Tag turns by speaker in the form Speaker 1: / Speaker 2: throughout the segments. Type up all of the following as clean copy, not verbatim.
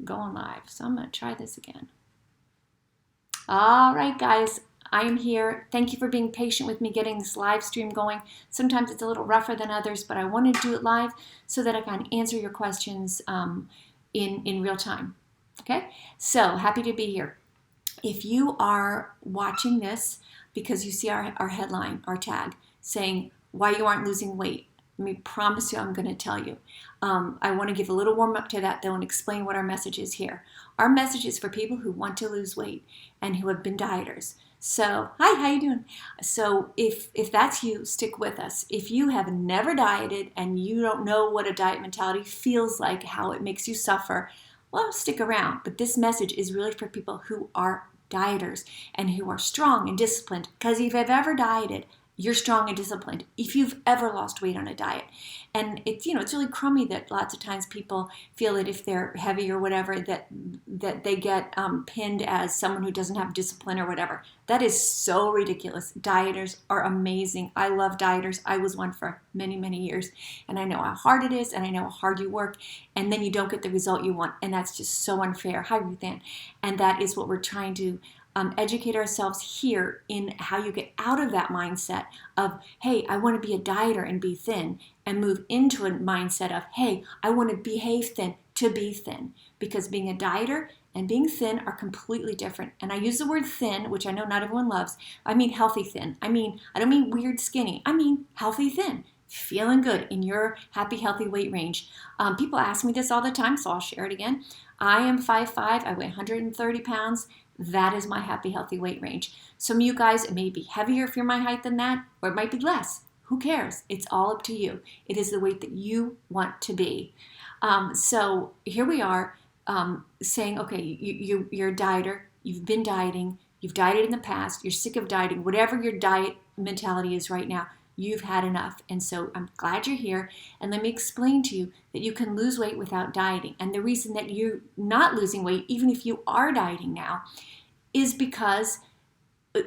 Speaker 1: going live. So I'm going to try this again. All right, guys, I am here. Thank you for being patient with me getting this live stream going. Sometimes it's a little rougher than others, but I want to do it live so that I can answer your questions in real time. Okay, so happy to be here. If you are watching this because you see our headline, our tag, saying why you aren't losing weight, let me promise you I'm going to tell you. I want to give a little warm up to that though and explain what our message is here. Our message is for people who want to lose weight and who have been dieters. So, hi, how you doing? So if that's you, stick with us. If you have never dieted and you don't know what a diet mentality feels like, how it makes you suffer, well, stick around. But this message is really for people who are dieters and who are strong and disciplined. Because if you've ever dieted, you're strong and disciplined if you've ever lost weight on a diet. And it's really crummy that lots of times people feel that if they're heavy or whatever, that they get pinned as someone who doesn't have discipline or whatever. That is so ridiculous. Dieters are amazing. I love dieters. I was one for many, many years. And I know how hard it is and I know how hard you work. And then you don't get the result you want. And that's just so unfair. Hi, Ruth Ann. And that is what we're trying to educate ourselves here in how you get out of that mindset of, hey, I want to be a dieter and be thin, and move into a mindset of, hey, I want to behave thin to be thin. Because being a dieter and being thin are completely different. And I use the word thin, which I know not everyone loves. I mean healthy thin. I don't mean weird skinny. I mean healthy thin. Feeling good in your happy, healthy weight range. People ask me this all the time, so I'll share it again. I am 5'5", I weigh 130 pounds. That is my happy, healthy weight range. Some of you guys, it may be heavier if you're my height than that, or it might be less. Who cares? It's all up to you. It is the weight that you want to be. So here we are saying, okay, you're a dieter. You've been dieting. You've dieted in the past. You're sick of dieting. Whatever your diet mentality is right now, you've had enough. And so I'm glad you're here. And let me explain to you that you can lose weight without dieting. And the reason that you're not losing weight, even if you are dieting now, is because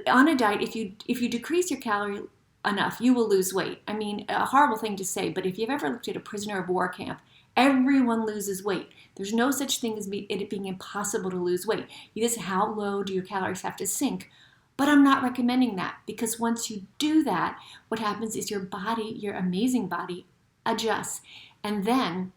Speaker 1: on a diet, if you decrease your calorie enough, you will lose weight. I mean, a horrible thing to say, but if you've ever looked at a prisoner of war camp, everyone loses weight. There's no such thing as it being impossible to lose weight. You just, how low do your calories have to sink? But I'm not recommending that, because once you do that, what happens is your body, your amazing body, adjusts. And then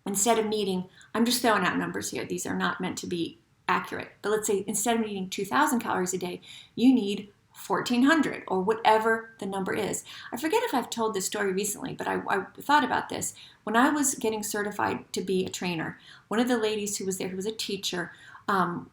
Speaker 1: instead of needing, I'm just throwing out numbers here, these are not meant to be accurate, but let's say instead of needing 2,000 calories a day, you need 1,400 or whatever the number is. I forget if I've told this story recently, but I thought about this. When I was getting certified to be a trainer, one of the ladies who was there, who was a teacher,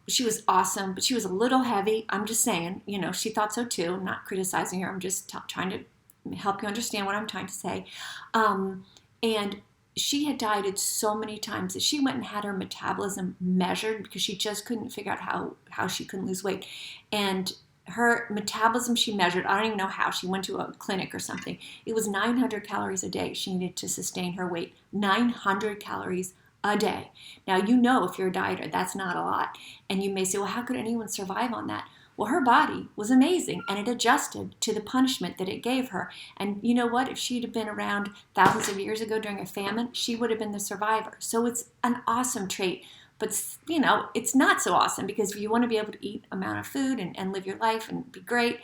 Speaker 1: she was awesome, but she was a little heavy. I'm just saying, she thought so too. I'm not criticizing her. I'm just trying to help you understand what I'm trying to say. And she had dieted so many times that she went and had her metabolism measured because she just couldn't figure out how she couldn't lose weight. And her metabolism she measured, I don't even know how, she went to a clinic or something. It was 900 calories a day she needed to sustain her weight. 900 calories a day. Now, if you're a dieter, that's not a lot. And you may say, well, how could anyone survive on that? Well, her body was amazing, and it adjusted to the punishment that it gave her. And you know what? If she'd have been around thousands of years ago during a famine, she would have been the survivor. So it's an awesome trait. But, it's not so awesome, because if you want to be able to eat amount of food and live your life and be great,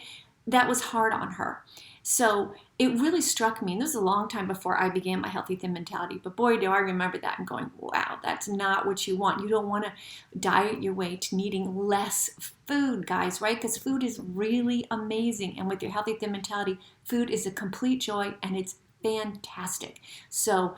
Speaker 1: that was hard on her. So it really struck me, and this was a long time before I began my healthy thin mentality, but boy, do I remember that and going, wow, that's not what you want. You don't want to diet your way to needing less food, guys, right? Because food is really amazing. And with your healthy thin mentality, food is a complete joy, and it's fantastic. So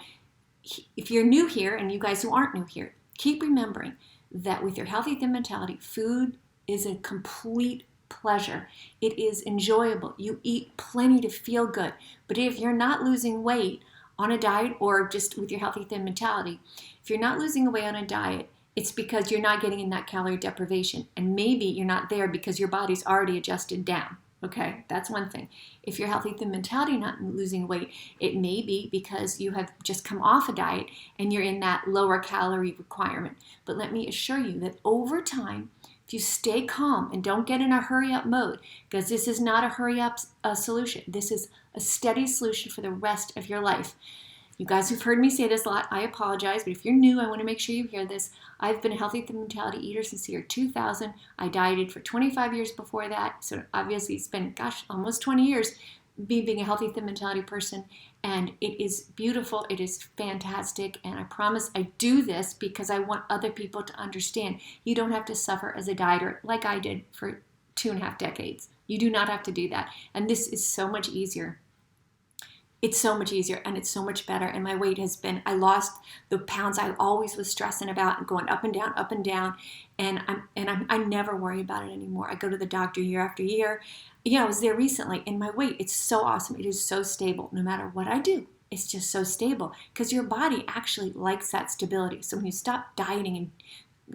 Speaker 1: if you're new here, and you guys who aren't new here, keep remembering that with your healthy thin mentality, food is a complete pleasure. It is enjoyable. You eat plenty to feel good. But if you're not losing weight on a diet, or just with your healthy thin mentality, if you're not losing weight on a diet, it's because you're not getting in that calorie deprivation. And maybe you're not there because your body's already adjusted down. Okay, that's one thing. If you're healthy thin mentality, not losing weight, it may be because you have just come off a diet and you're in that lower calorie requirement. But let me assure you that over time, if you stay calm and don't get in a hurry up mode, because this is not a hurry up solution. This is a steady solution for the rest of your life. You guys who've heard me say this a lot, I apologize, but if you're new, I want to make sure you hear this. I've been a healthy mentality eater since the year 2000. I dieted for 25 years before that, so obviously it's been, almost 20 years being a healthy mentality person, and it is beautiful. It is fantastic, and I promise I do this because I want other people to understand you don't have to suffer as a dieter like I did for 2.5 decades. You do not have to do that, and this is so much easier. It's so much easier and it's so much better. And my weight has been, I lost the pounds I always was stressing about and going up and down, up and down. And I never worry about it anymore. I go to the doctor year after year. I was there recently, and my weight, it's so awesome. It is so stable no matter what I do. It's just so stable because your body actually likes that stability. So when you stop dieting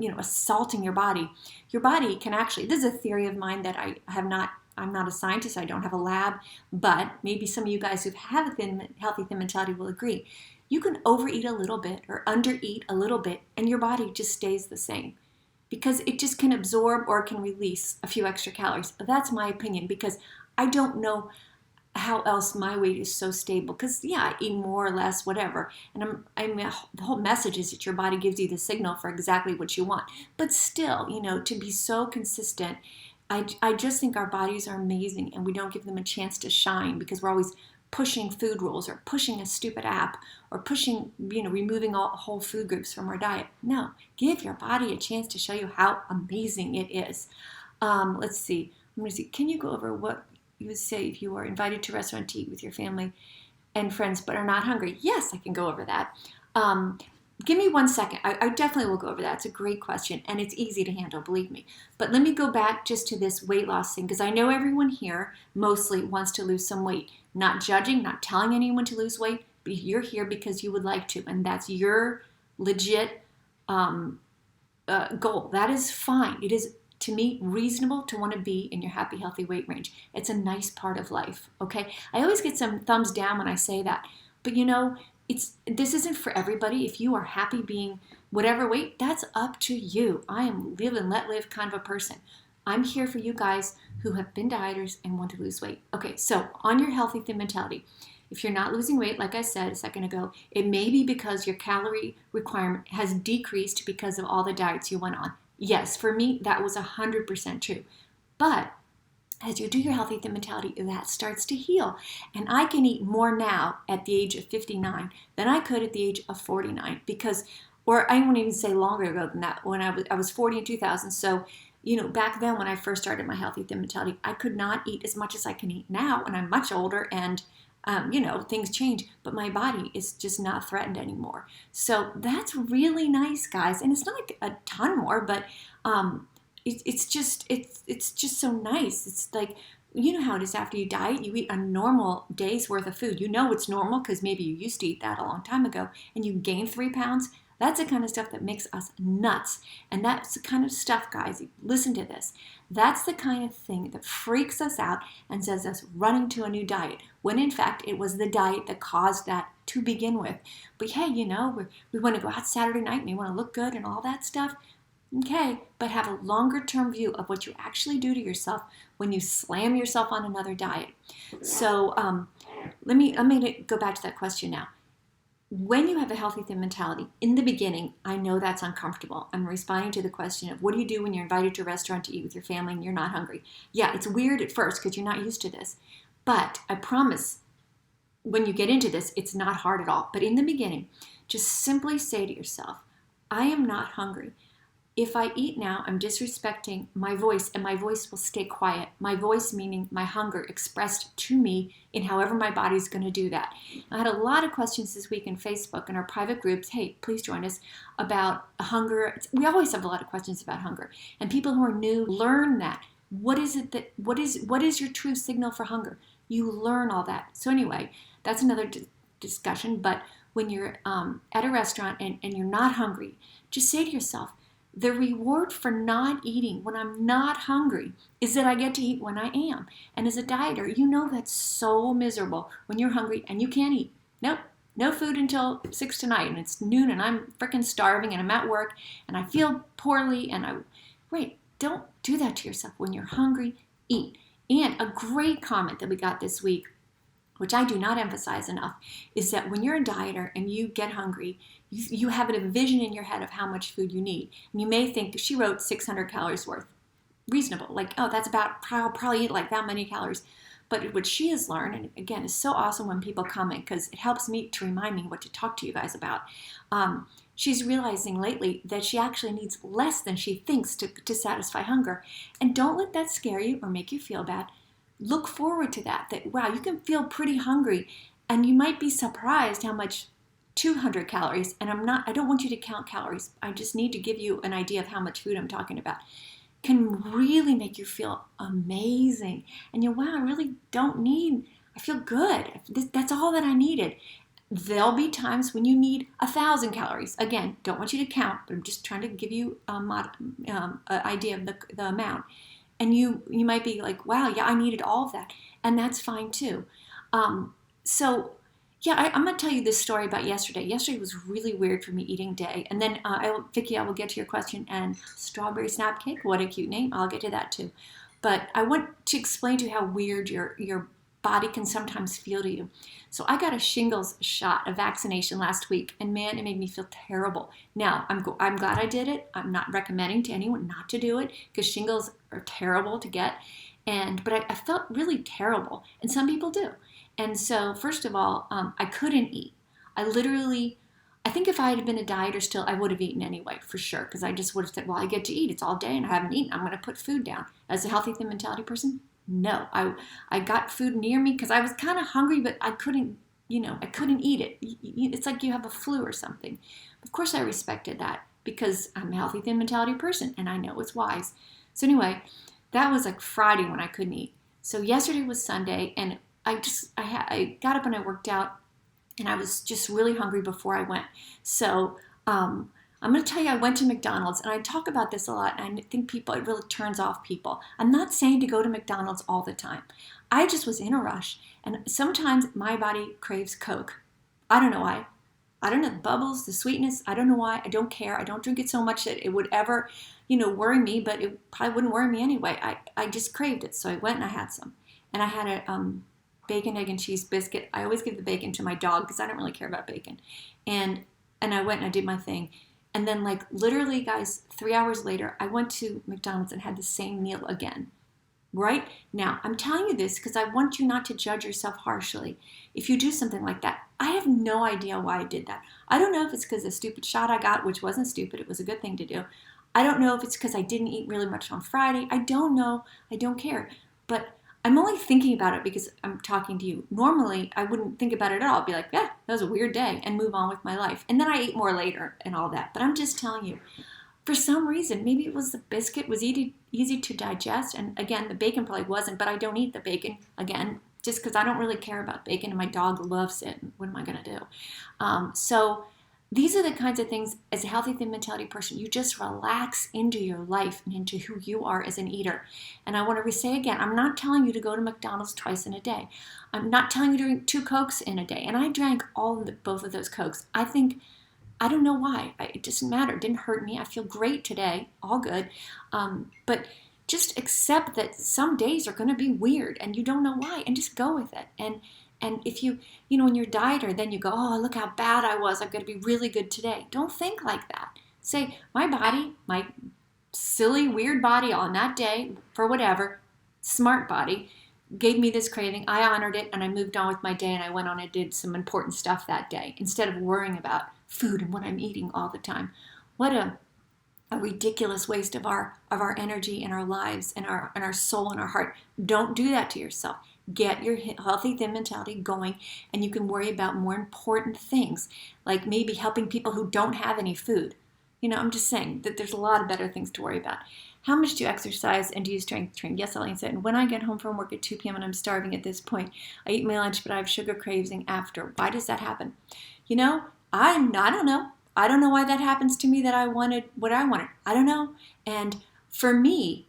Speaker 1: and assaulting your body can actually, this is a theory of mine that I'm not a scientist, I don't have a lab, but maybe some of you guys who have a healthy thin mentality will agree. You can overeat a little bit or undereat a little bit, and your body just stays the same because it just can absorb or can release a few extra calories. That's my opinion, because I don't know how else my weight is so stable, because I eat more or less whatever, and the whole message is that your body gives you the signal for exactly what you want. But still, to be so consistent, I just think our bodies are amazing, and we don't give them a chance to shine because we're always pushing food rules or pushing a stupid app or pushing, removing all whole food groups from our diet. No, give your body a chance to show you how amazing it is. Let's see. I'm going to see. Can you go over what you would say if you were invited to a restaurant to eat with your family and friends but are not hungry? Yes, I can go over that. Give me 1 second. I definitely will go over that. It's a great question, and it's easy to handle, believe me. But let me go back just to this weight loss thing, because I know everyone here mostly wants to lose some weight. Not judging, not telling anyone to lose weight, but you're here because you would like to, and that's your legit goal. That is fine. It is, to me, reasonable to want to be in your happy, healthy weight range. It's a nice part of life, okay? I always get some thumbs down when I say that, but this isn't for everybody. If you are happy being whatever weight, that's up to you. I am live and let live kind of a person. I'm here for you guys who have been dieters and want to lose weight. Okay, so on your healthy thin mentality, if you're not losing weight, like I said a second ago, it may be because your calorie requirement has decreased because of all the diets you went on. Yes, for me, that was 100% true. But as you do your healthy thin mentality, that starts to heal. And I can eat more now at the age of 59 than I could at the age of 49 or I won't even say longer ago than that, when I was 40 in 2000. So, back then when I first started my healthy thin mentality, I could not eat as much as I can eat now, and I'm much older, and things change, but my body is just not threatened anymore. So that's really nice, guys. And it's not like a ton more, but it's just so nice. It's like, you know how it is after you diet, you eat a normal day's worth of food. It's normal because maybe you used to eat that a long time ago, and you gain 3 pounds. That's the kind of stuff that makes us nuts. And that's the kind of stuff, guys, listen to this. That's the kind of thing that freaks us out and says us running to a new diet, when in fact it was the diet that caused that to begin with. But hey, we want to go out Saturday night and we want to look good and all that stuff. Okay, but have a longer term view of what you actually do to yourself when you slam yourself on another diet. So let me go back to that question now. When you have a healthy thin mentality, in the beginning, I know that's uncomfortable. I'm responding to the question of what do you do when you're invited to a restaurant to eat with your family and you're not hungry? Yeah, it's weird at first because you're not used to this. But I promise when you get into this, it's not hard at all. But in the beginning, just simply say to yourself, I am not hungry. If I eat now, I'm disrespecting my voice, and my voice will stay quiet. My voice meaning my hunger expressed to me in however my body's going to do that. I had a lot of questions this week in Facebook and our private groups. Hey, please join us about hunger. We always have a lot of questions about hunger. And people who are new learn that. What is your true signal for hunger? You learn all that. So anyway, that's another discussion. But when you're at a restaurant and you're not hungry, just say to yourself, the reward for not eating when I'm not hungry is that I get to eat when I am. And as a dieter, that's so miserable when you're hungry and you can't eat. Nope, no food until 6 tonight, and it's noon and I'm freaking starving and I'm at work and I feel poorly don't do that to yourself. When you're hungry, eat. And a great comment that we got this week which I do not emphasize enough, is that when you're a dieter and you get hungry, you have a vision in your head of how much food you need. And you may think, she wrote 600 calories worth. Reasonable. Like, oh, that's about, I'll probably eat like that many calories. But what she has learned, and again, it's so awesome when people comment because it helps me to remind me what to talk to you guys about. She's realizing lately that she actually needs less than she thinks to satisfy hunger. And don't let that scare you or make you feel bad. Look forward to that, wow, you can feel pretty hungry and you might be surprised how much 200 calories, and I don't want you to count calories. I just need to give you an idea of how much food I'm talking about, can really make you feel amazing. And wow, I feel good. That's all that I needed. There'll be times when you need 1,000 calories. Again, don't want you to count, but I'm just trying to give you an idea of the amount. And you might be like, wow, yeah, I needed all of that. And that's fine too. I'm going to tell you this story about yesterday. Yesterday was really weird for me eating day. And then, Vicki, I will get to your question. And strawberry snap cake, what a cute name. I'll get to that too. But I want to explain to you how weird your body can sometimes feel to you. So I got a shingles shot, a vaccination last week, and man, it made me feel terrible. Now, I'm glad I did it. I'm not recommending to anyone not to do it because shingles are terrible to get. But I felt really terrible, and some people do. And so, first of all, I couldn't eat. I think if I had been a dieter still, I would have eaten anyway, for sure, because I just would have said, well, I get to eat. It's all day, and I haven't eaten. I'm going to put food down. As a healthy, thin mentality person, no. I got food near me because I was kind of hungry, but I couldn't eat it. It's like you have a flu or something. Of course, I respected that because I'm a healthy, thin mentality person, and I know it's wise. So anyway, that was like Friday when I couldn't eat. So yesterday was Sunday, and I got up and I worked out, and I was just really hungry before I went. So I'm going to tell you, I went to McDonald's, and I talk about this a lot, and I think it really turns off people. I'm not saying to go to McDonald's all the time. I just was in a rush, and sometimes my body craves Coke. I don't know why. I don't know, the bubbles, the sweetness, I don't know why. I don't care. I don't drink it so much that it would ever, worry me, but it probably wouldn't worry me anyway. I just craved it, so I went and I had some. And I had a bacon, egg, and cheese biscuit. I always give the bacon to my dog because I don't really care about bacon. And I went and I did my thing. And then literally, guys, 3 hours later, I went to McDonald's and had the same meal again. Right? Now, I'm telling you this because I want you not to judge yourself harshly. If you do something like that, I have no idea why I did that. I don't know if it's because the stupid shot I got, which wasn't stupid. It was a good thing to do. I don't know if it's because I didn't eat really much on Friday. I don't know. I don't care. But I'm only thinking about it because I'm talking to you. Normally, I wouldn't think about it at all. I'd be like, yeah, that was a weird day and move on with my life. And then I ate more later and all that. But I'm just telling you, for some reason, maybe it was the biscuit was easy to digest. And again, the bacon probably wasn't, but I don't eat the bacon, again, just because I don't really care about bacon and my dog loves it. What am I going to do? So these are the kinds of things, as a healthy, thin mentality person, you just relax into your life and into who you are as an eater. And I want to say again, I'm not telling you to go to McDonald's twice in a day. I'm not telling you to drink 2 Cokes in a day. And I drank both of those Cokes. I don't know why. It doesn't matter. It didn't hurt me. I feel great today. All good. But just accept that some days are going to be weird and you don't know why, and just go with it. And if you when you're a dieter, then you go, oh, look how bad I was. I'm going to be really good today. Don't think like that. Say, my body, my silly, weird body on that day, for whatever, smart body, gave me this craving. I honored it, and I moved on with my day, and I went on and did some important stuff that day instead of worrying about food and what I'm eating all the time. What a ridiculous waste of our energy and our lives and our soul and our heart. Don't do that to yourself. Get your healthy, thin mentality going, and you can worry about more important things, like maybe helping people who don't have any food. I'm just saying that there's a lot of better things to worry about. How much do you exercise and do you strength train? Yes, Elaine said, and when I get home from work at 2 p.m. and I'm starving at this point, I eat my lunch, but I have sugar cravings after. Why does that happen? I don't know. I don't know why that happens to me, that I wanted what I wanted. I don't know. And for me,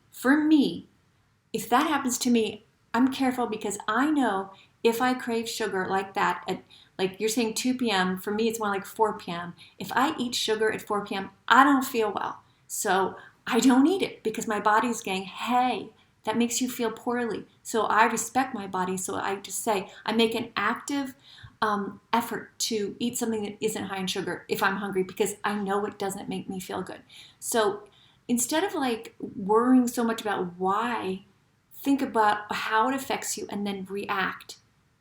Speaker 1: if that happens to me, I'm careful because I know if I crave sugar like that at, like you're saying 2 p.m., for me it's more like 4 p.m. If I eat sugar at 4 p.m., I don't feel well. So I don't eat it because my body's saying, hey, that makes you feel poorly. So I respect my body. So I just say, I make an active effort to eat something that isn't high in sugar if I'm hungry, because I know it doesn't make me feel good. So instead of like worrying so much about why, think about how it affects you and then react.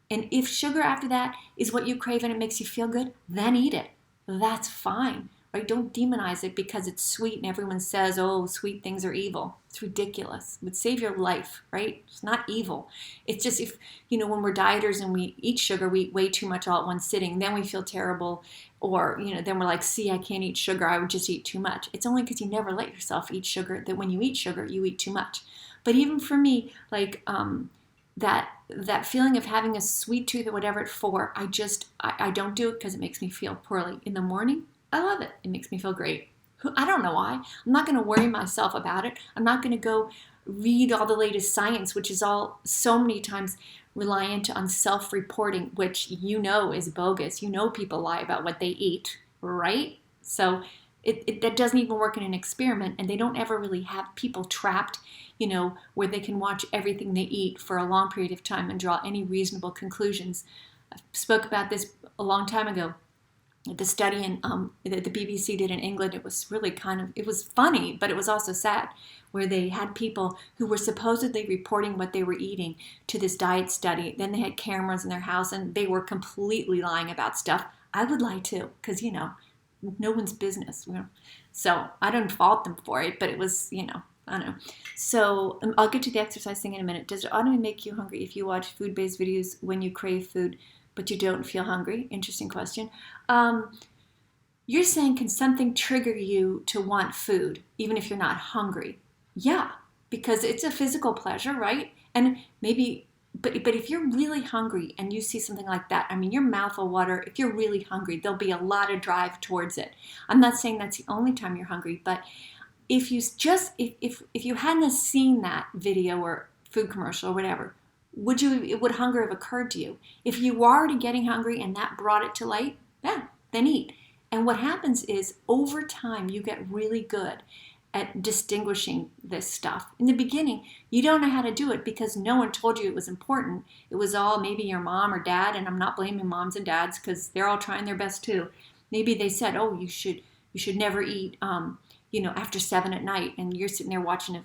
Speaker 1: And if sugar after that is what you crave and it makes you feel good, then eat it. That's fine, right? Don't demonize it because it's sweet and everyone says, oh, sweet things are evil. It's ridiculous. It would save your life, right? It's not evil. It's just if, when we're dieters and we eat sugar, we eat way too much all at one sitting, then we feel terrible. Or, then we're like, see, I can't eat sugar. I would just eat too much. It's only because you never let yourself eat sugar that when you eat sugar, you eat too much. But even for me, like, that feeling of having a sweet tooth or whatever at 4, I don't do it because it makes me feel poorly. In the morning, I love it. It makes me feel great. I don't know why. I'm not going to worry myself about it. I'm not going to go read all the latest science, which is all so many times reliant on self-reporting, which is bogus. People lie about what they eat, right? So that doesn't even work in an experiment, and they don't ever really have people trapped, where they can watch everything they eat for a long period of time and draw any reasonable conclusions. I spoke about this a long time ago. The study that the BBC did in England, it was really it was funny, but it was also sad, where they had people who were supposedly reporting what they were eating to this diet study. Then they had cameras in their house, and they were completely lying about stuff. I would lie too, because, no one's business. So I don't fault them for it, but it was, I don't know. So I'll get to the exercise thing in a minute. Does it automatically make you hungry if you watch food-based videos when you crave food, but you don't feel hungry? Interesting question. You're saying, can something trigger you to want food, even if you're not hungry? Yeah, because it's a physical pleasure, right? And maybe, but if you're really hungry and you see something like that, your mouth will water. If you're really hungry, there'll be a lot of drive towards it. I'm not saying that's the only time you're hungry, but if you hadn't seen that video or food commercial or whatever, would hunger have occurred to you? If you were already getting hungry and that brought it to light, yeah, then eat. And what happens is, over time, you get really good at distinguishing this stuff. In the beginning, you don't know how to do it because no one told you it was important. It was all maybe your mom or dad, and I'm not blaming moms and dads because they're all trying their best too. Maybe they said, oh, you should never eat after 7 at night, and you're sitting there watching a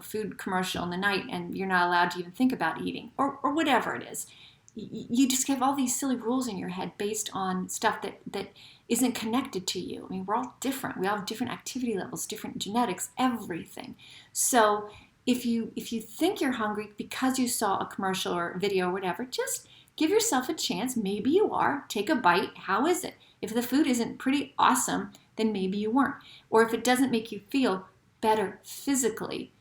Speaker 1: food commercial in the night, and you're not allowed to even think about eating, or whatever it is. You just have all these silly rules in your head based on stuff that isn't connected to you. We're all different. We all have different activity levels, different genetics, everything. So if you think you're hungry because you saw a commercial or a video or whatever, just give yourself a chance. Then you are. Take a bite. How is it? If the food isn't pretty awesome, then maybe you weren't. Or if it doesn't make you feel better physically,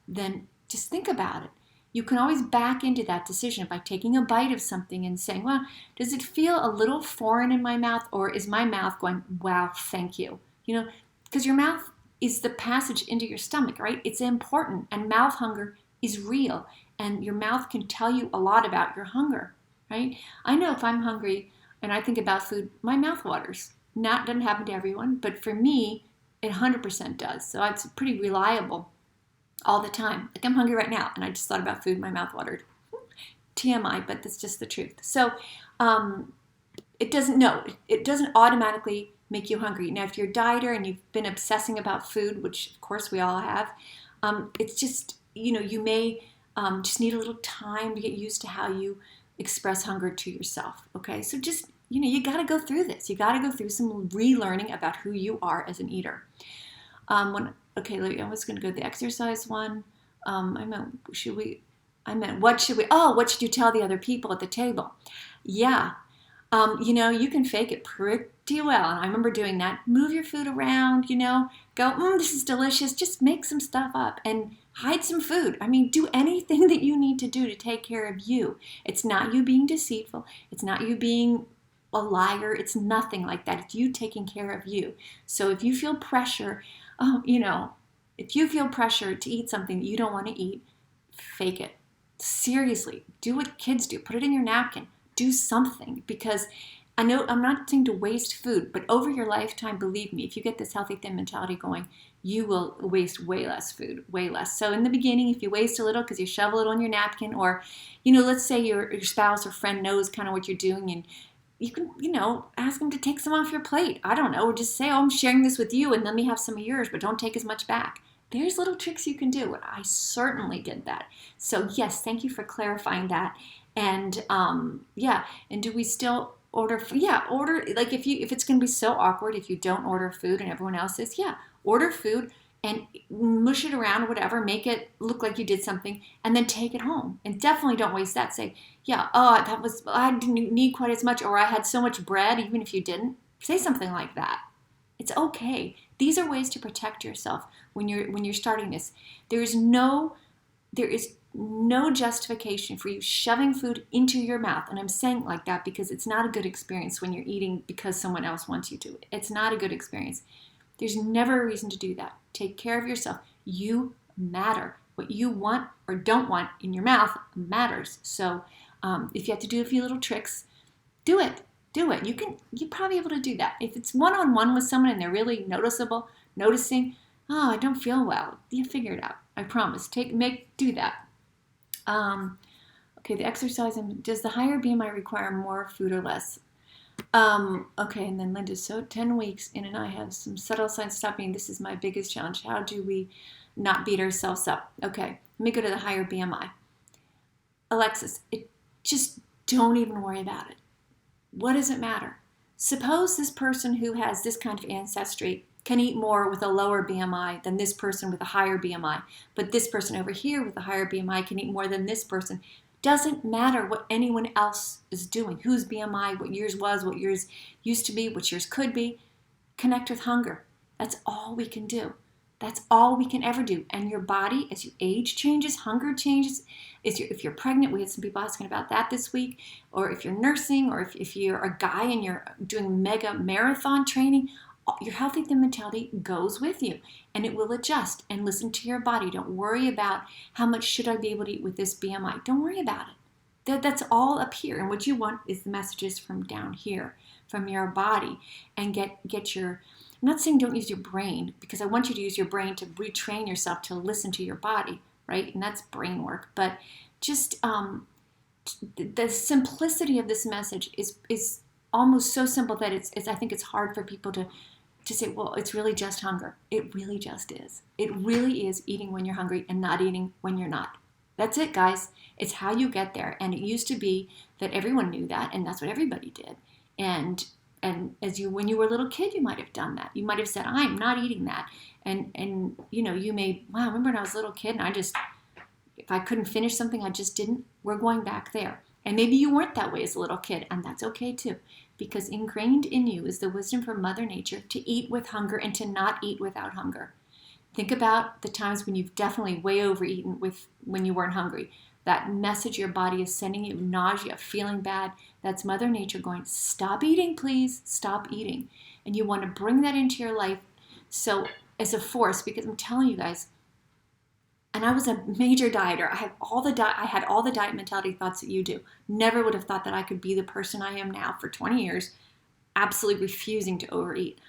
Speaker 1: then just think about it. You can always back into that decision by taking a bite of something and saying, well, does it feel a little foreign in my mouth, or is my mouth going, wow, thank you? Because your mouth is the passage into your stomach, right? It's important, and mouth hunger is real, and your mouth can tell you a lot about your hunger, right? I know if I'm hungry and I think about food, my mouth waters. Doesn't happen to everyone, but for me, it 100% does. So it's pretty reliable all the time. Like, I'm hungry right now, and I just thought about food, my mouth watered. TMI, but that's just the truth. So it doesn't automatically make you hungry. Now, if you're a dieter and you've been obsessing about food, which of course we all have, it's just, you may just need a little time to get used to how you express hunger to yourself. Okay, so just, you got to go through this. You got to go through some relearning about who you are as an eater. I was going to go to the exercise one. What should you tell the other people at the table? Yeah. You can fake it pretty well. And I remember doing that. Move your food around, go, this is delicious. Just make some stuff up and hide some food. Do anything that you need to do to take care of you. It's not you being deceitful. It's not you being a liar. It's nothing like that. It's you taking care of you. So if you feel pressure, if you feel pressure to eat something you don't want to eat, fake it. Seriously, do what kids do. Put it in your napkin. Do something, because I know I'm not saying to waste food, but over your lifetime, believe me, if you get this healthy thin mentality going, you will waste way less food, way less. So in the beginning, if you waste a little because you shove a little on your napkin, or, let's say your spouse or friend knows kind of what you're doing, and you can, ask them to take some off your plate. I don't know, or just say, oh, I'm sharing this with you and let me have some of yours, but don't take as much back. There's little tricks you can do. I certainly did that. So yes, thank you for clarifying that. And and do we still order? Order, like if it's going to be so awkward if you don't order food and everyone else is, order food and mush it around or whatever, make it look like you did something, and then take it home. And definitely don't waste that. Say, I didn't need quite as much, or I had so much bread, even if you didn't. Say something like that. It's okay. These are ways to protect yourself when you're starting this. There is no justification for you shoving food into your mouth. And I'm saying it like that because it's not a good experience when you're eating because someone else wants you to. It's not a good experience. There's never a reason to do that. Take care of yourself. You matter. What you want or don't want in your mouth matters. So if you have to do a few little tricks, do it. Do it. You're probably able to do that. If it's one-on-one with someone and they're really noticing, oh, I don't feel well, you figure it out. I promise. Do that. Okay, the exercise. Does the higher BMI require more food or less? Okay, and then Linda, so 10 weeks in and I have some subtle signs stopping. This is my biggest challenge. How do we not beat ourselves up? Okay, let me go to the higher BMI. Alexis, just don't even worry about it. What does it matter? Suppose this person who has this kind of ancestry can eat more with a lower BMI than this person with a higher BMI, but this person over here with a higher BMI can eat more than this person. Doesn't matter what anyone else is doing, whose BMI, what yours was, what yours used to be, what yours could be. Connect with hunger. That's all we can do. That's all we can ever do. And your body, as you age, changes, hunger changes. If you're pregnant, we had some people asking about that this week, or if you're nursing, or if you're a guy and you're doing mega marathon training, your health eating mentality goes with you, and it will adjust. And listen to your body. Don't worry about how much should I be able to eat with this BMI. Don't worry about it. That's all up here, and what you want is the messages from down here, from your body, and get your. I'm not saying don't use your brain, because I want you to use your brain to retrain yourself to listen to your body, right? And that's brain work. But just the simplicity of this message is almost so simple that I think it's hard for people to say, well, it's really just hunger. It really just is. It really is eating when you're hungry and not eating when you're not. That's it, guys. It's how you get there. And it used to be that everyone knew that, and that's what everybody did. And when you were a little kid, you might have done that. You might have said, I'm not eating that. And you may, wow, remember when I was a little kid and if I couldn't finish something, I just didn't. We're going back there. And maybe you weren't that way as a little kid, and that's okay too. Because ingrained in you is the wisdom from Mother Nature to eat with hunger and to not eat without hunger. Think about the times when you've definitely way overeaten when you weren't hungry. That message your body is sending you, nausea, feeling bad, that's Mother Nature going, stop eating, please, stop eating. And you want to bring that into your life so as a force, because I'm telling you guys, and I was a major dieter. I had all the diet mentality thoughts that you do. Never would have thought that I could be the person I am now for 20 years, absolutely refusing to overeat.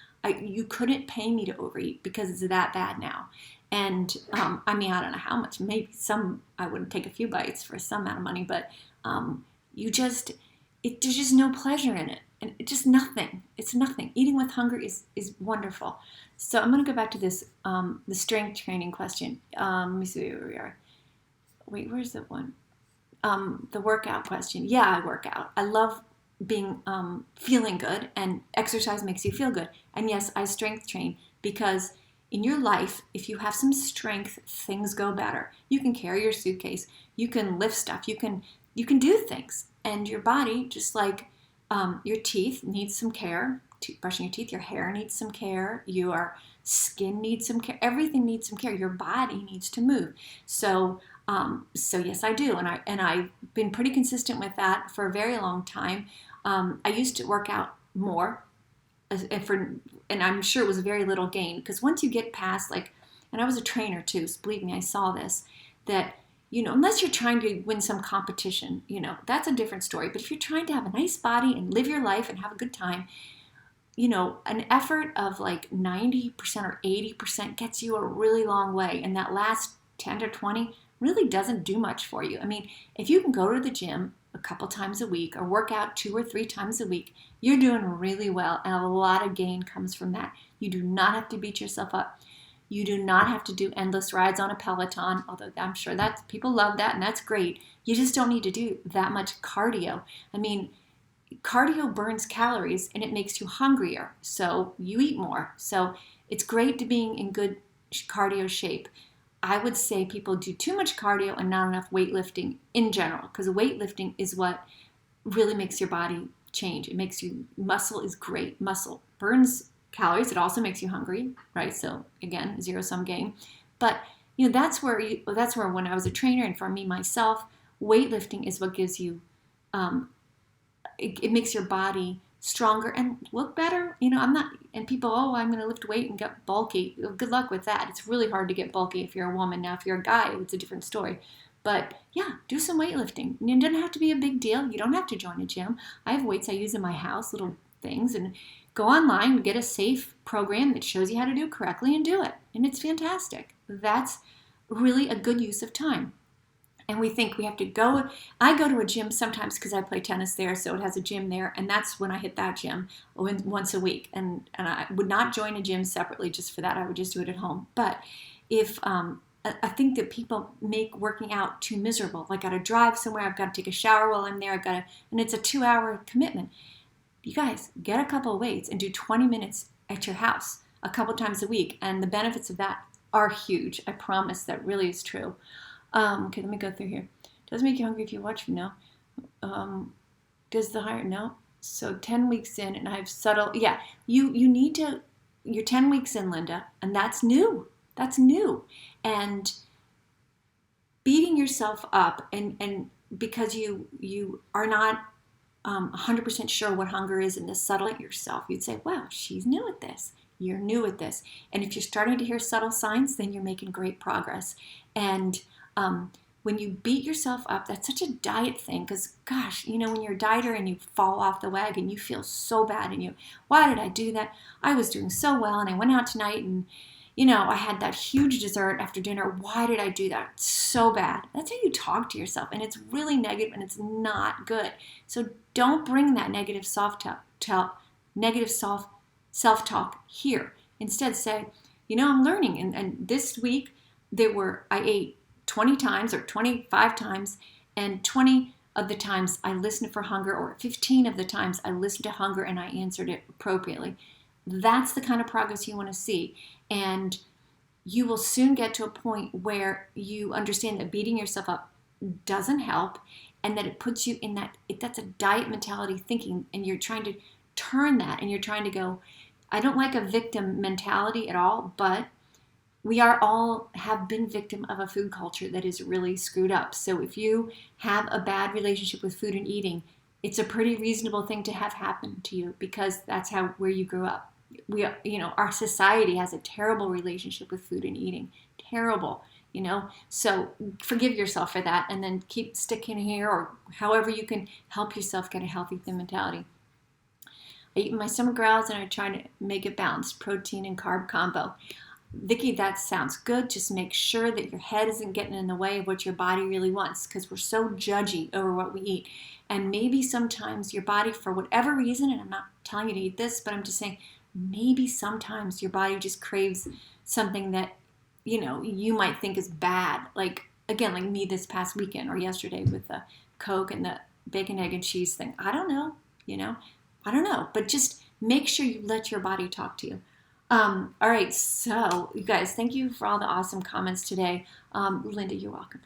Speaker 1: You couldn't pay me to overeat because it's that bad now. And I don't know how much. Maybe I wouldn't take a few bites for some amount of money, but there's just no pleasure in it. And it's just nothing. It's nothing. Eating with hunger is wonderful. So I'm going to go back to this, the strength training question. Let me see where we are. Wait, where's that one? The workout question. Yeah, I work out. I love being feeling good, and exercise makes you feel good. And yes, I strength train because in your life, if you have some strength, things go better. You can carry your suitcase. You can lift stuff. You can do things. And your body, just like your teeth, needs some care. Brushing your teeth, your hair needs some care. Your skin needs some care. Everything needs some care. Your body needs to move. So yes, I do, and I've been pretty consistent with that for a very long time. I used to work out more, and I'm sure it was very little gain, because once you get past and I was a trainer too, so believe me, I saw this, that unless you're trying to win some competition, that's a different story. But if you're trying to have a nice body and live your life and have a good time, an effort of like 90% or 80% gets you a really long way. And that last 10 to 20 really doesn't do much for you. I mean, if you can go to the gym a couple times a week or work out 2 or 3 times a week, you're doing really well. And a lot of gain comes from that. You do not have to beat yourself up. You do not have to do endless rides on a Peloton, although I'm sure that people love that and that's great. You just don't need to do that much cardio. I mean, cardio burns calories and it makes you hungrier, so you eat more. So it's great to being in good cardio shape. I would say people do too much cardio and not enough weightlifting in general, because weightlifting is what really makes your body change. It makes you, muscle is great. Muscle burns calories. It also makes you hungry, right? So again, zero-sum game. But that's where when I was a trainer and for me myself, weightlifting is what gives you it makes your body stronger and look better. And people, I'm going to lift weight and get bulky. Good luck with that. It's really hard to get bulky if you're a woman. Now, if you're a guy, it's a different story. But yeah, do some weightlifting. It doesn't have to be a big deal. You don't have to join a gym. I have weights I use in my house, little things, and go online and get a safe program that shows you how to do it correctly and do it. And it's fantastic. That's really a good use of time. And we think we have to go. I go to a gym sometimes because I play tennis there, so it has a gym there, and that's when I hit that gym once a week. And I would not join a gym separately just for that. I would just do it at home. But if I think that people make working out too miserable. Like I got to drive somewhere, I've got to take a shower while I'm there, and it's a 2-hour commitment. You guys, get a couple of weights and do 20 minutes at your house a couple times a week, and the benefits of that are huge. I promise that really is true. Okay, let me go through here. Does it make you hungry if you watch? No. Does the higher? No. So 10 weeks in, and I have subtle. Yeah, you need to. You're 10 weeks in, Linda, and that's new. That's new, and beating yourself up, and because you are not 100% sure what hunger is, and to settle it yourself, you'd say, "Wow, she's new at this." You're new at this, and if you're starting to hear subtle signs, then you're making great progress, and when you beat yourself up, that's such a diet thing, because gosh, when you're a dieter and you fall off the wagon, you feel so bad, and why did I do that? I was doing so well, and I went out tonight, and I had that huge dessert after dinner. Why did I do that? It's so bad. That's how you talk to yourself, and it's really negative, and it's not good. So don't bring that negative self-talk here. Instead, say, I'm learning, and this week I ate 20 times or 25 times, and 20 of the times I listened for hunger, or 15 of the times I listened to hunger and I answered it appropriately. That's the kind of progress you want to see. And you will soon get to a point where you understand that beating yourself up doesn't help, and that it puts you in that's a diet mentality thinking, and you're trying to turn that, and you're trying to go, I don't like a victim mentality at all, but we all have been victim of a food culture that is really screwed up. So if you have a bad relationship with food and eating, it's a pretty reasonable thing to have happen to you, because that's where you grew up. Our society has a terrible relationship with food and eating. Terrible, So forgive yourself for that, and then keep sticking here, or however you can help yourself get a healthy thin mentality. I eat my summer growls, and I try to make it balanced, protein and carb combo. Vicki, that sounds good. Just make sure that your head isn't getting in the way of what your body really wants, because we're so judgy over what we eat. And maybe sometimes your body, for whatever reason, and I'm not telling you to eat this, but I'm just saying, maybe sometimes your body just craves something that, you might think is bad. Like me this past weekend or yesterday with the Coke and the bacon, egg, and cheese thing. I don't know, I don't know. But just make sure you let your body talk to you. All right, so you guys, thank you for all the awesome comments today. Linda, you're welcome.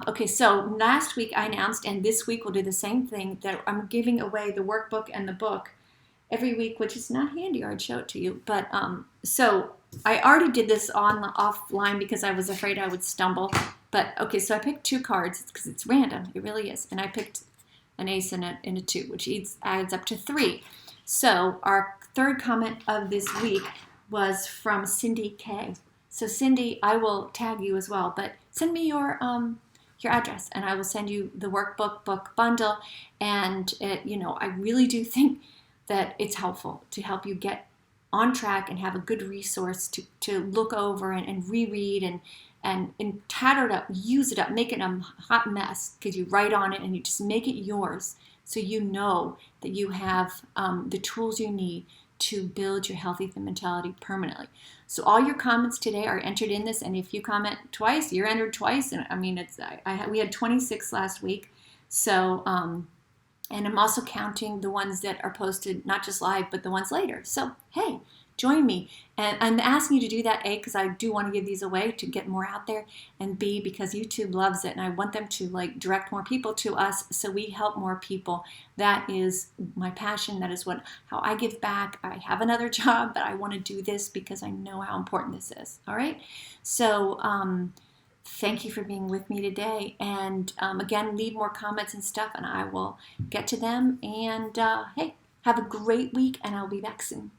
Speaker 1: Okay, so last week I announced, and this week we'll do the same thing, that I'm giving away the workbook and the book every week, which is not handy, or I'd show it to you. But so I already did this offline because I was afraid I would stumble. But okay, so I picked 2 cards because it's random. It really is. And I picked an ace and a 2, which adds up to 3. So our third comment of this week was from Cindy K. So Cindy, I will tag you as well, but send me your address, and I will send you the workbook book bundle. And I really do think that it's helpful to help you get on track and have a good resource to look over and reread and tatter it up, use it up, make it a hot mess, because you write on it and you just make it yours, so you know that you have the tools you need to build your healthy mentality permanently. So all your comments today are entered in this, and if you comment twice, you're entered twice. And I mean, we had 26 last week, so and I'm also counting the ones that are posted, not just live, but the ones later. So hey, join me. And I'm asking you to do that, A, because I do want to give these away to get more out there, and B, because YouTube loves it and I want them to like direct more people to us so we help more people. That is my passion. That is how I give back. I have another job, but I want to do this because I know how important this is. All right. So thank you for being with me today. And again, leave more comments and stuff and I will get to them. And hey, have a great week, and I'll be back soon.